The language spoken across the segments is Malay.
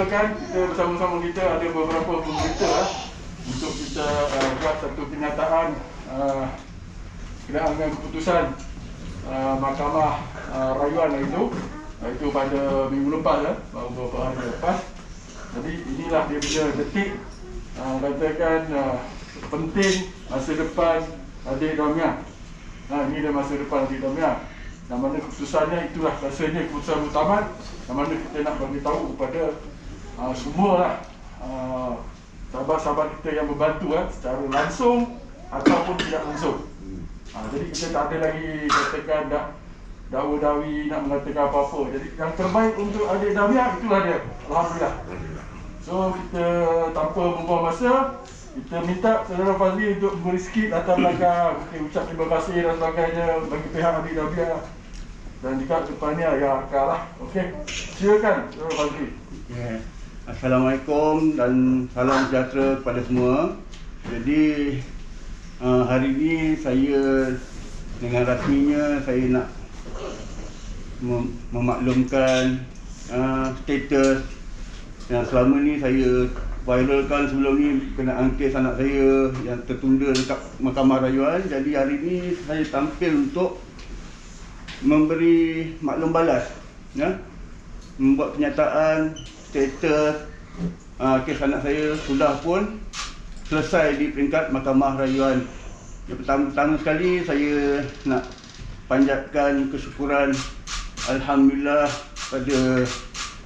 Kan kita bersama-sama kita ada beberapa pemberita untuk kita buat satu kenyataan berkenaan dengan keputusan Mahkamah Rayuan itu pada minggu lepas baru beberapa hari lepas. Jadi inilah dia punya detik katakan penting masa depan adik Damia. Ini dia masa depan adik Damia. Yang mana keputusannya itulah rasanya keputusan utama yang mana kita nak bagi tahu kepada semualah sahabat-sahabat kita yang membantu secara langsung ataupun tidak langsung. Jadi kita tak ada lagi katakan dakwa-dakwi nak mengatakan apa-apa. Jadi yang terbaik untuk adik Damia itulah dia. Alhamdulillah. So kita tanpa membuang masa, kita minta Saudara Fazli untuk memberi sikit latar belakang, ucap terima kasih dan sebagainya bagi pihak adik Damia. Dan jika depannya ya kalah. Okey. Silakan Saudara Fazli. Yeah. Assalamualaikum dan salam sejahtera kepada semua. Jadi hari ini saya dengan rasminya saya nak memaklumkan status yang selama ni saya viralkan sebelum ni berkenaan kes anak saya yang tertunda dekat Mahkamah Rayuan. Jadi hari ini saya tampil untuk memberi maklum balas, membuat kenyataan status kes anak saya sudah pun selesai di peringkat Mahkamah Rayuan. Yang pertama sekali saya nak panjatkan kesyukuran Alhamdulillah pada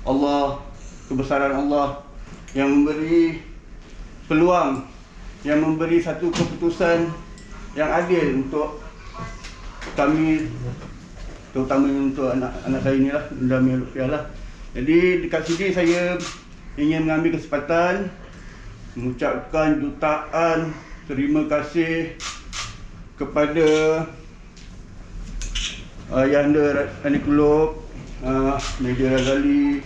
Allah, kebesaran Allah yang memberi peluang, yang memberi satu keputusan yang adil untuk kami, terutama untuk anak saya inilah, Damia Lutfiah lah. Jadi dekat sini saya ingin mengambil kesempatan mengucapkan jutaan terima kasih kepada Ayahanda Rani Kulub, Meja Razali,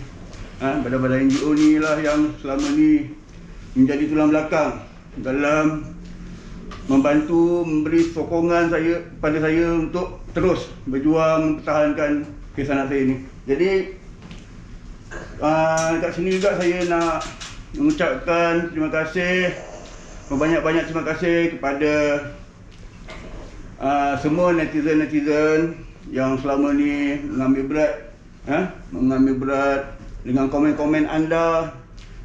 badan-badan NGO ni lah yang selama ni menjadi tulang belakang dalam membantu, memberi sokongan pada saya untuk terus berjuang mempertahankan kes anak saya ni. Jadi dekat sini juga saya nak mengucapkan terima kasih, banyak-banyak terima kasih kepada semua netizen-netizen yang selama ni mengambil berat dengan komen-komen anda,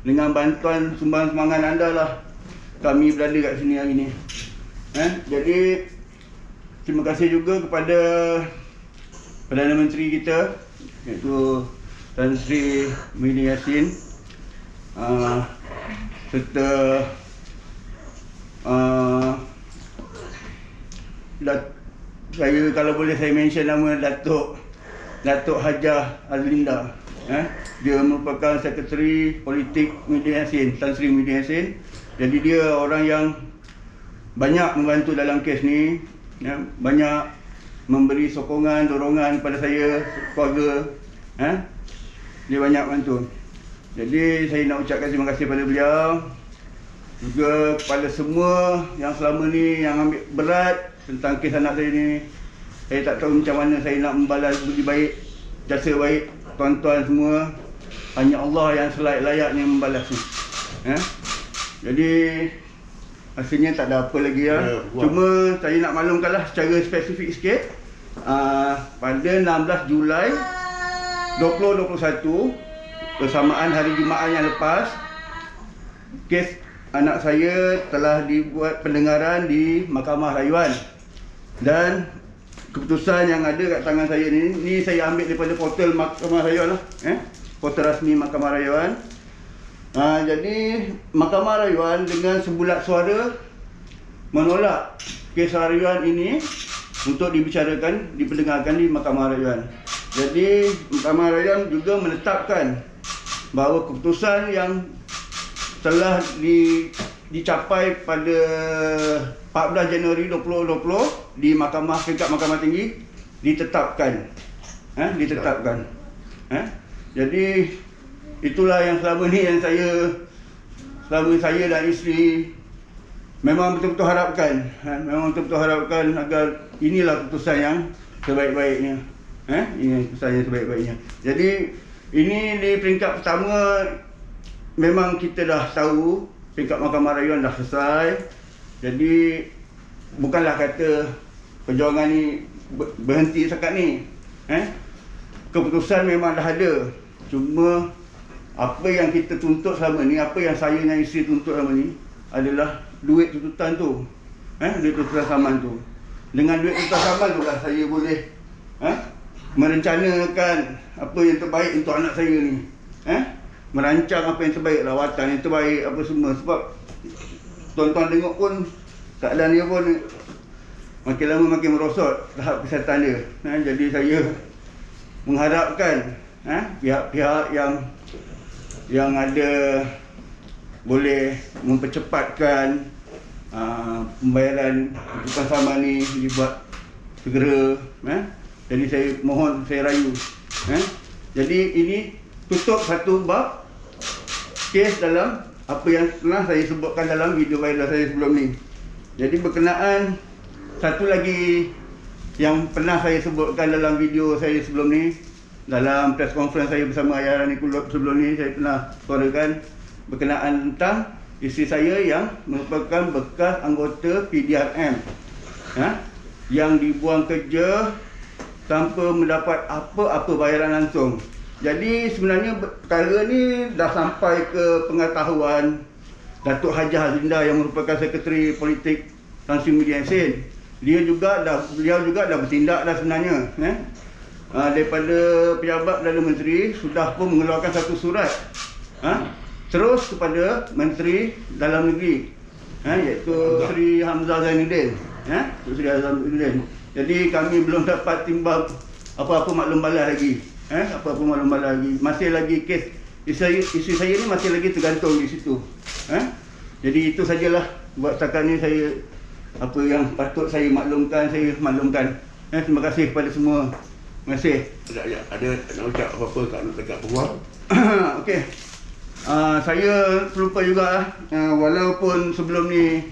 dengan bantuan sumbangan anda lah kami berada kat sini hari ni. Jadi terima kasih juga kepada Perdana Menteri kita, iaitu Tan Sri Muhyiddin Yassin, serta saya kalau boleh saya mention nama Datuk Hajah Azlinda. Dia merupakan Sekretari Politik Muhyiddin Yassin, Tan Sri Muhyiddin Yassin. Jadi dia orang yang banyak membantu dalam kes ni, banyak memberi sokongan, dorongan kepada saya, keluarga. Dia banyak bantu. Jadi saya nak ucapkan terima kasih kepada beliau, juga kepada semua yang selama ni yang ambil berat tentang kes anak saya ni. Saya tak tahu macam mana saya nak membalas budi baik, jasa baik tuan-tuan semua. Hanya Allah yang selayak-layaknya membalas ni. Jadi rasanya tak ada apa lagi Cuma saya nak maklumkanlah secara spesifik sikit. Pada 16 Julai 2021, bersamaan hari Jumaat yang lepas, kes anak saya telah dibuat pendengaran di Mahkamah Rayuan. Dan keputusan yang ada kat tangan saya ni saya ambil daripada portal Mahkamah Rayuan lah, portal rasmi Mahkamah Rayuan. Jadi Mahkamah Rayuan dengan sebulat suara menolak kes rayuan ini untuk dibicarakan, diperdengarkan di Mahkamah Rayuan. Jadi Mahkamah Rayuan juga menetapkan bahawa keputusan yang telah dicapai pada 14 Januari 2020 di peringkat Mahkamah Tinggi ditetapkan. Jadi itulah yang selama ni yang saya dan isteri memang betul-betul harapkan. Memang betul-betul harapkan agar inilah keputusan yang sebaik-baiknya. Ini keputusan yang sebaik-baiknya. Jadi ini di peringkat pertama memang kita dah tahu peringkat Mahkamah Rayuan dah selesai. Jadi bukanlah kata perjuangan ni berhenti setakat ni. Keputusan memang dah ada. Cuma apa yang kita tuntut selama ni, apa yang saya dan isteri tuntut selama ni adalah duit tuntutan tu. Duit tuntutan saman tu. Dengan duit tuntutan saman tu lah saya boleh merencanakan apa yang terbaik untuk anak saya ni. Merancang apa yang terbaik, rawatan yang terbaik, apa semua. Sebab tuan-tuan tengok pun keadaan dia pun makin lama makin merosot tahap kesihatan dia. Jadi saya mengharapkan pihak-pihak yang ada boleh mempercepatkan pembayaran tuntutan saman ni dibuat segera. Jadi saya mohon, saya rayu. Jadi ini tutup satu bab kes dalam apa yang pernah saya sebutkan dalam video viral saya sebelum ni. Jadi berkenaan satu lagi yang pernah saya sebutkan dalam video saya sebelum ni, dalam press conference saya bersama Ayah Rani Kulub sebelum ni, saya pernah suarakan berkenaan tentang isteri saya yang merupakan bekas anggota PDRM yang dibuang kerja tanpa mendapat apa-apa bayaran langsung. Jadi sebenarnya perkara ni dah sampai ke pengetahuan Datuk Hajah Azlinda yang merupakan Sekretari Politik Tan Sri Muhyiddin Yassin. Beliau juga dah bertindak dah sebenarnya. Daripada Pejabat Perdana Menteri sudah pun mengeluarkan satu surat terus kepada Menteri Dalam Negeri, iaitu Sri Hamzah Zainuddin. Sri Hamzah Zainuddin. Jadi kami belum dapat timbang apa-apa maklum balas lagi. Apa-apa maklum balas lagi. Masih lagi kes isteri saya ni masih lagi tergantung di situ. Jadi itu sajalah buat setakat ni saya, apa yang patut saya maklumkan, saya maklumkan. Terima kasih kepada semua. Terima kasih. Ada nak ucap apa-apa dekat peguam? Okey. Saya terlupa juga, walaupun sebelum ni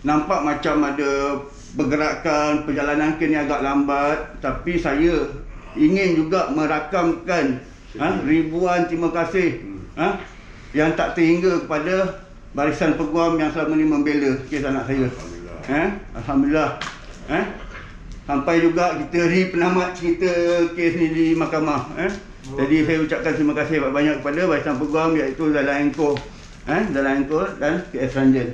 nampak macam ada pergerakan perjalanan ke ni agak lambat, tapi saya ingin juga merakamkan ribuan terima kasih yang tak terhingga kepada barisan peguam yang selama ni membela kes anak saya. Alhamdulillah. Sampai juga kita penamat cerita kes ni di mahkamah. Jadi saya ucapkan terima kasih banyak kepada barisan peguam, iaitu Dalan Engkoh, dan KS Ranjan.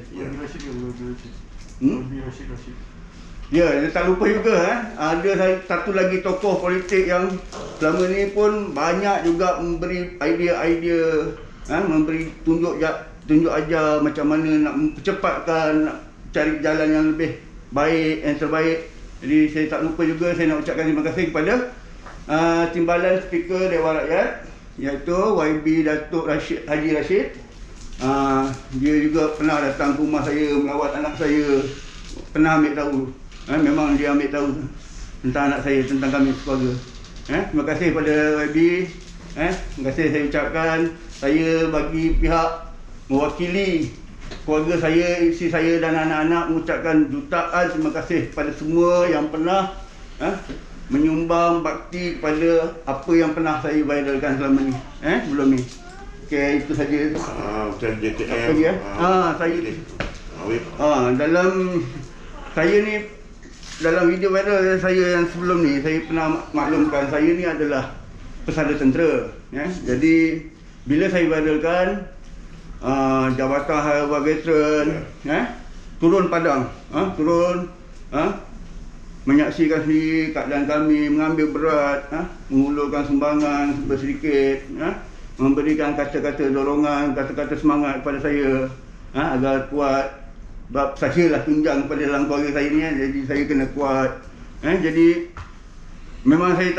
Ya, tak lupa juga ada satu lagi tokoh politik yang selama ni pun banyak juga memberi idea-idea, memberi tunjuk ajar macam mana nak mempercepatkan, nak cari jalan yang lebih baik, yang terbaik. Jadi saya tak lupa juga, saya nak ucapkan terima kasih kepada Timbalan Speaker Dewan Rakyat, iaitu YB Datuk Haji Rashid. Dia juga pernah datang ke rumah saya, melawat anak saya, pernah ambil tahu. Memang dia ambil tahu tentang anak saya, tentang kami keluarga. Terima kasih kepada YB. Terima kasih saya ucapkan. Saya bagi pihak mewakili keluarga saya, isteri saya dan anak-anak mengucapkan jutaan terima kasih kepada semua yang pernah menyumbang bakti kepada apa yang pernah saya viralkan selama ni, sebelum ni. Okey, itu saja. Macam JTM. Apa dia? Dalam video viral saya yang sebelum ni, saya pernah maklumkan saya ni adalah pesara tentera. Jadi bila saya viralkan Jabatan Hari Raya Veteran turun padang, menyaksikan sendiri keadaan kami, mengambil berat, mengulurkan sumbangan sedikit, memberikan kata-kata dorongan, kata-kata semangat kepada saya agar kuat. Sebab saya lah tunjang kepada dalam keluarga saya ni, jadi saya kena kuat. Jadi memang saya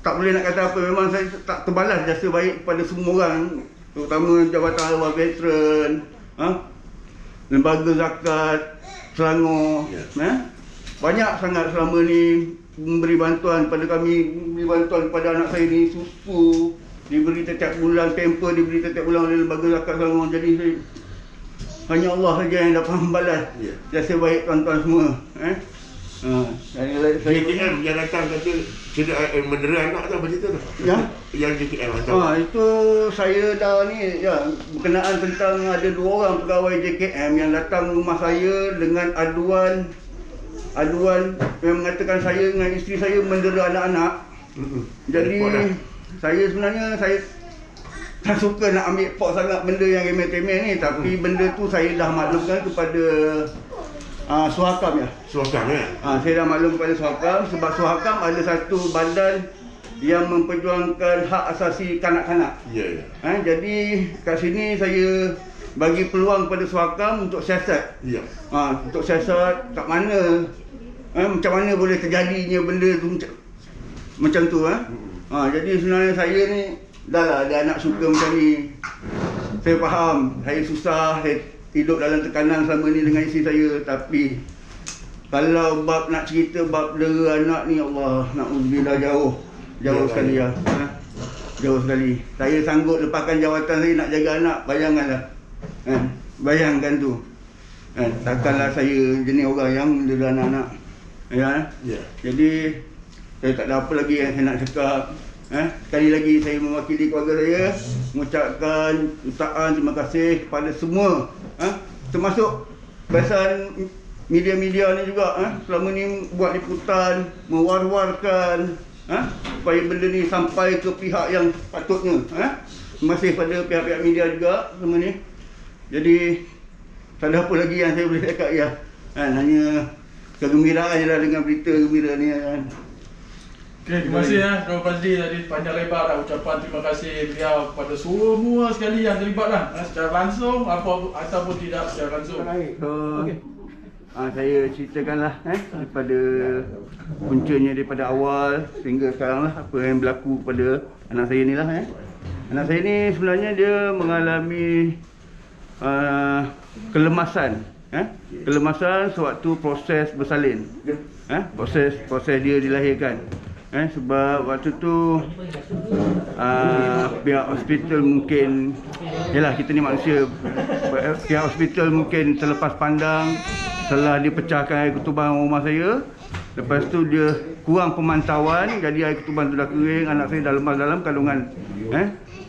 tak boleh nak kata apa, memang saya tak terbalas jasa baik kepada semua orang, terutama Jabatan Hari Raya Veteran, Lembaga Zakat Selangor. Banyak sangat selama ni memberi bantuan kepada kami, memberi bantuan kepada anak saya ni, susu diberi setiap bulan, pamper diberi setiap bulan oleh Lembaga Zakat Selangor. Jadi hanya Allah saja yang dapat membalas jasa baik tuan-tuan semua. JTM yang datang kata tidak mendera anak tu, apa cerita tu? yang JKM atau Itu saya dah ni ya, berkenaan tentang ada 2 orang pegawai JKM yang datang rumah saya dengan aduan yang mengatakan saya dengan isteri saya mendera anak-anak. Jadi saya sebenarnya saya tak suka nak ambil pok sangat benda yang remeh-temeh ni, tapi benda tu saya dah maklumkan kepada Suhakam ya. Suhakam ya? Saya dah maklum kepada Suhakam sebab Suhakam ada satu badan yang memperjuangkan hak asasi kanak-kanak. Ya. Jadi kat sini saya bagi peluang kepada Suhakam untuk siasat. Ya. Untuk siasat kat mana macam mana boleh terjadinya benda tu macam tu. Jadi sebenarnya saya ni dah lah ada anak suka macam ni. Saya faham, saya susah, saya hidup dalam tekanan selama ni dengan isteri saya. Tapi kalau bab nak cerita bab dera anak ni, Allah, na'udzubillah, jauh sekali ya. Jauh sekali. Saya sanggup lepaskan jawatan saya nak jaga anak, bayangkanlah. Bayangkan tu. Takkanlah saya jenis orang yang dera anak-anak. Ya. Jadi saya tak ada apa lagi yang saya nak cakap. Sekali lagi saya mewakili keluarga saya mengucapkan jutaan terima kasih kepada semua, termasuk barisan media-media ni juga, selama ni buat liputan, mewar-warkan supaya benda ni sampai ke pihak yang patutnya. Terima kasih pada pihak-pihak media juga selama ni. Jadi tak ada apa lagi yang saya boleh cakap ya. Hanya kegembiraan je lah dengan berita gembira ni. Okay, terima kasih Tuan Fazli tadi panjang lebar dah ucapan terima kasih beliau kepada semua sekali yang terlibat secara langsung ataupun tidak secara langsung. Saya ceritakanlah daripada puncanya daripada awal sehingga sekarang lah apa yang berlaku pada anak saya ni lah. Anak saya ni sebenarnya dia mengalami kelemasan. Kelemasan sewaktu proses bersalin. Proses dia dilahirkan. Sebab waktu tu pihak hospital mungkin, yalah kita ni manusia, pihak hospital mungkin terlepas pandang setelah dia pecahkan air ketuban rumah saya. Lepas tu dia kurang pemantauan, jadi air ketuban tu dah kering, anak saya dah lemas dalam kandungan.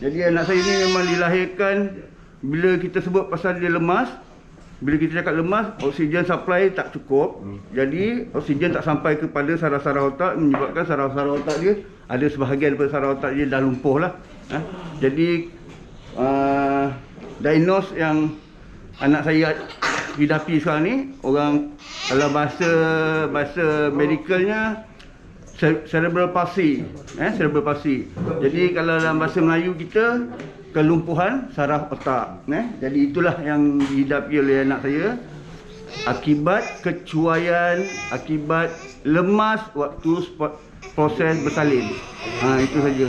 Jadi anak saya ni memang dilahirkan, bila kita sebut pasal dia lemas, bila kita cakap lemas, oksigen supply tak cukup. Jadi oksigen tak sampai kepada saraf-saraf otak, menyebabkan saraf-saraf otak dia, ada sebahagian daripada saraf otak dia dah lumpuh lah. Jadi diagnose yang anak saya hidapi sekarang ni, orang kalau bahasa medicalnya cerebral palsy. Cerebral palsy. Jadi kalau dalam bahasa Melayu kita, kelumpuhan saraf otak. Jadi itulah yang dihidapi oleh anak saya akibat kecuaian, akibat lemas waktu proses bersalin. Itu saja.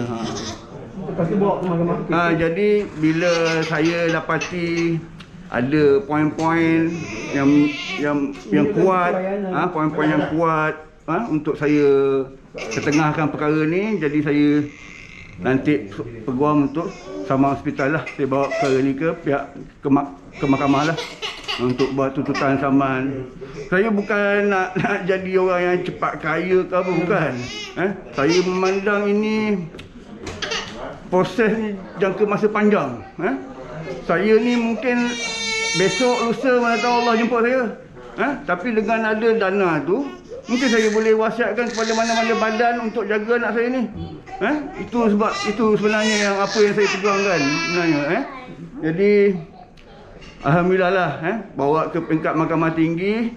Jadi bila saya dapati ada poin-poin yang kuat, poin-poin yang kuat untuk saya ketengahkan perkara ni, jadi saya nanti peguam untuk sama hospital lah. Saya bawa perkara ni ke pihak ke mahkamah lah untuk buat tuntutan saman. Saya bukan nak jadi orang yang cepat kaya ke apa, bukan. Saya memandang ini proses ni jangka masa panjang. Saya ni mungkin besok lusa mana tahu Allah jemput saya. Tapi dengan ada dana tu, mungkin saya boleh wasiatkan kepada mana-mana badan untuk jaga anak saya ni. Itu sebenarnya yang apa yang saya perjuangkan sebenarnya. Jadi alhamdulillah lah, bawa ke peringkat Mahkamah Tinggi,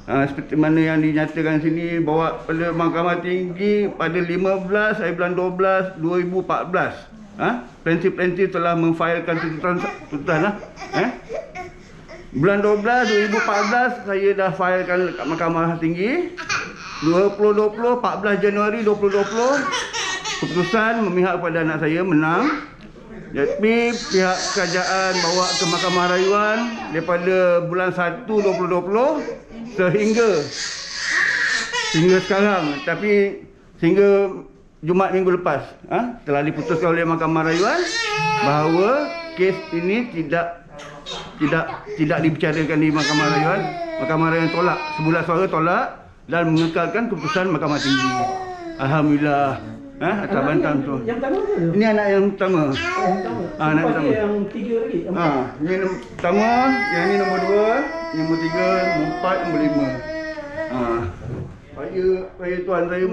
seperti mana yang dinyatakan sini, bawa pada Mahkamah Tinggi pada 15 hari bulan 12 2014. Plaintiff telah memfailkan tuntutan lah. Bulan 12 2014 saya dah failkan dekat Mahkamah Tinggi. 14 Januari 2020 keputusan memihak kepada anak saya menang. Jadi pihak kerajaan bawa ke Mahkamah Rayuan daripada bulan 1 2020 sehingga sekarang. Tapi sehingga Jumaat minggu lepas telah diputuskan oleh Mahkamah Rayuan bahawa kes ini tidak dibicarakan di Mahkamah Rayuan. Mahkamah Rayuan tolak, sebulan suara tolak dan mengekalkan keputusan Mahkamah Tinggi. Alhamdulillah. Atas bantal tu. Yang pertama tu. Ini anak yang pertama. Yang pertama. Anak Lepas pertama. tu yang 3 lagi. Ini nombor pertama, yang ni nombor 2, yang nombor 3, nombor 4, nombor 5. Saya tuan saya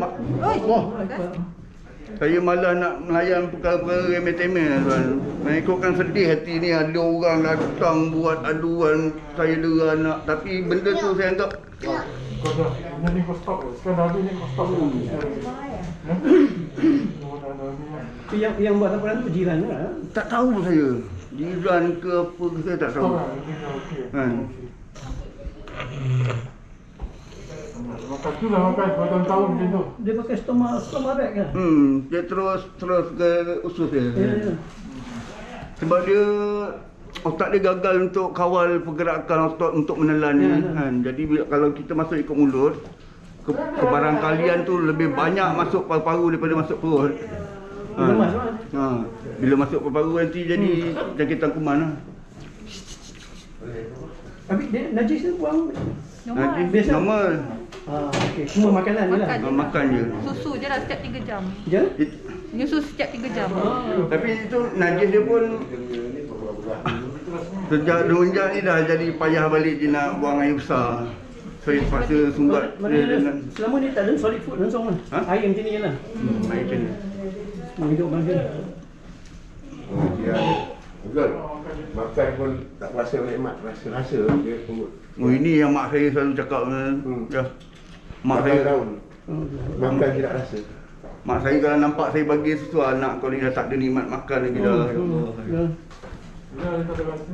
saya malah nak melayan perkara-perkara remeh-temeh tuan. Mengikutkan sedih hati ni ada orang datang buat aduan saya dera anak, tapi benda tu saya anggap Kau dah, ni kau stop ke? Sekarang dah ni kau stop ke? Tu yang buat laporan tu jiran lah. tak tahu saya. Jiran ke apa ke saya tak tahu. Stop lah, okey. Kan. Makan tu lah makan bertahun-tahun macam tu. Dia pakai stoma bag kan? Dia terus ke usus dia. Ya. Sebab dia otak dia gagal untuk kawal pergerakan otak untuk menelan ni kan. Jadi kalau kita masuk ikut mulut, kebarangkalian tu lebih banyak masuk paru-paru daripada masuk perut. Lemas lah. Bila masuk paru-paru nanti jadi jangkitan kuman lah. Habis dia najis tu buang. Nanti Biasa? normal. Okey. Semua makanan ni lah. Makan je. Susu je lah setiap 3 jam. Ya? Nyusu setiap 3 jam. Tapi itu najis dia pun sejak semenjak ni dah jadi payah balik dia nak buang air besar. So dia terpaksa sumbat dia Maknanya dengan selama ni tak ada solid food langsung lah. Air macam ni je lah. air macam ni. Hidup macam ni. Betul. Makan pun tak rasa nikmat, rasa dia tunggu. Oh ini yang mak saya selalu cakap ya. Mak saya tahun. Makan tidak rasa. Mak saya kalau nampak saya bagi sesuatu anak kau ni dah tak ada nikmat makan lagi dah. Ya Allah. Ya. Ya, dia tak ada rasa.